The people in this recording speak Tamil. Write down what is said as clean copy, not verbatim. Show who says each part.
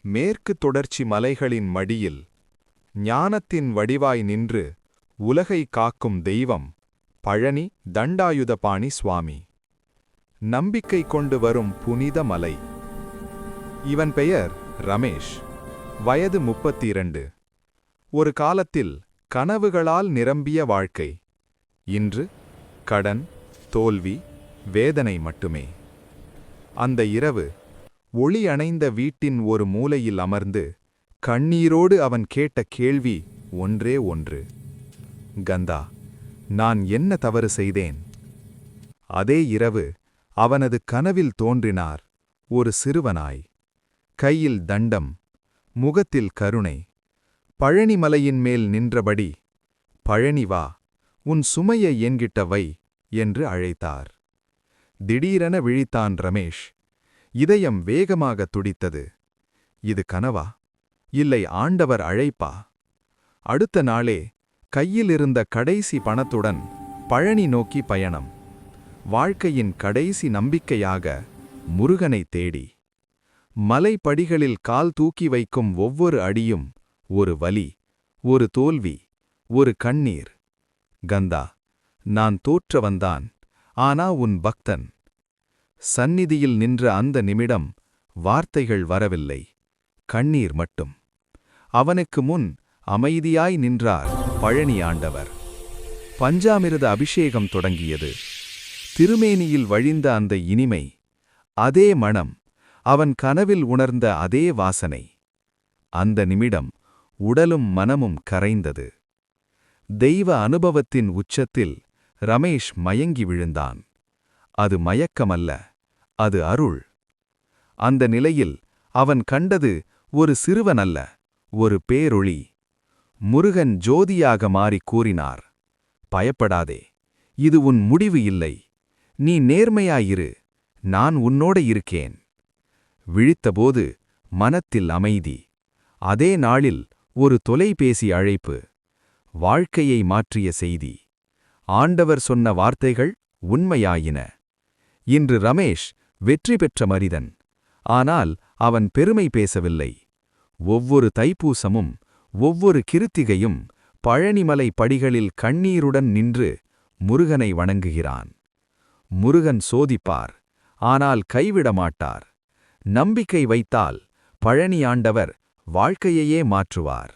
Speaker 1: மேற்கு தொடர்ச்சி மலைகளின் மடியில் ஞானத்தின் வடிவாய் நின்று உலகை காக்கும் தெய்வம் பழனி தண்டாயுதபாணி சுவாமி. நம்பிக்கை கொண்டு வரும் புனித மலை. இவன் பெயர் ரமேஷ். வயது 32. ஒரு காலத்தில் கனவுகளால் நிரம்பிய வாழ்க்கை. இன்று கடன், தோல்வி, வேதனை மட்டுமே. அந்த இரவு ஒளி அணைந்த வீட்டின் ஒரு மூலையில் அமர்ந்து கண்ணீரோடு அவன் கேட்ட கேள்வி ஒன்றே ஒன்று. கந்தா, நான் என்ன தவறு செய்தேன்? அதே இரவு அவனது கனவில் தோன்றினார் ஒரு சிறுவனாய். கையில் தண்டம், முகத்தில் கருணை. பழனிமலையின் மேல் நின்றபடி, பழனி வா, உன் சுமையை என்கிட்ட வை என்று அழைத்தார். திடீரென விழித்தான் ரமேஷ். இதயம் வேகமாக துடித்தது. இது கனவா, இல்லை ஆண்டவர் அழைப்பா? அடுத்த நாளே கையில் இருந்த கடைசி பணத்துடன் பழனி நோக்கி பயணம். வாழ்க்கையின் கடைசி நம்பிக்கையாக முருகனை தேடி. மலைப்படிகளில் கால் தூக்கி வைக்கும் ஒவ்வொரு அடியும் ஒரு வலி, ஒரு தோல்வி, ஒரு கண்ணீர். கந்தா, நான் தோற்றவன்தான், ஆனா உன் பக்தன். சந்நிதியில் நின்ற அந்த நிமிடம் வார்த்தைகள் வரவில்லை, கண்ணீர் மட்டும். அவனுக்கு முன் அமைதியாய் நின்றார் பழனி ஆண்டவர். பஞ்சாமிர்த அபிஷேகம் தொடங்கியது. திருமேனியில் வழிந்த அந்த இனிமை, அதே மணம், அவன் கனவில் உணர்ந்த அதே வாசனை. அந்த நிமிடம் உடலும் மனமும் கரைந்தது. தெய்வ அனுபவத்தின் உச்சத்தில் ரமேஷ் மயங்கி விழுந்தான். அது மயக்கமல்ல, அது அருள். அந்த நிலையில் அவன் கண்டது ஒரு சிறுவனல்ல, ஒரு பேரொளி. முருகன் ஜோதியாக மாறி கூறினார், பயப்படாதே, இது உன் முடிவு இல்லை. நீ நேர்மையாயிரு, நான் உன்னோட இருக்கேன். விழித்தபோது மனத்தில் அமைதி. அதே நாளில் ஒரு தொலைபேசி அழைப்பு. வாழ்க்கையை மாற்றிய செய்தி. ஆண்டவர் சொன்ன வார்த்தைகள் உண்மையாயின. இன்று ரமேஷ் வெற்றி பெற்ற மனிதன். ஆனால் அவன் பெருமை பேசவில்லை. ஒவ்வொரு தைப்பூசமும் ஒவ்வொரு கிருத்திகையும் பழனிமலை படிகளில் கண்ணீருடன் நின்று முருகனை வணங்குகிறான். முருகன் சோதிப்பார், ஆனால் கைவிட மாட்டார். நம்பிக்கை வைத்தால் பழனி ஆண்டவர் வாழ்க்கையையே மாற்றுவார்.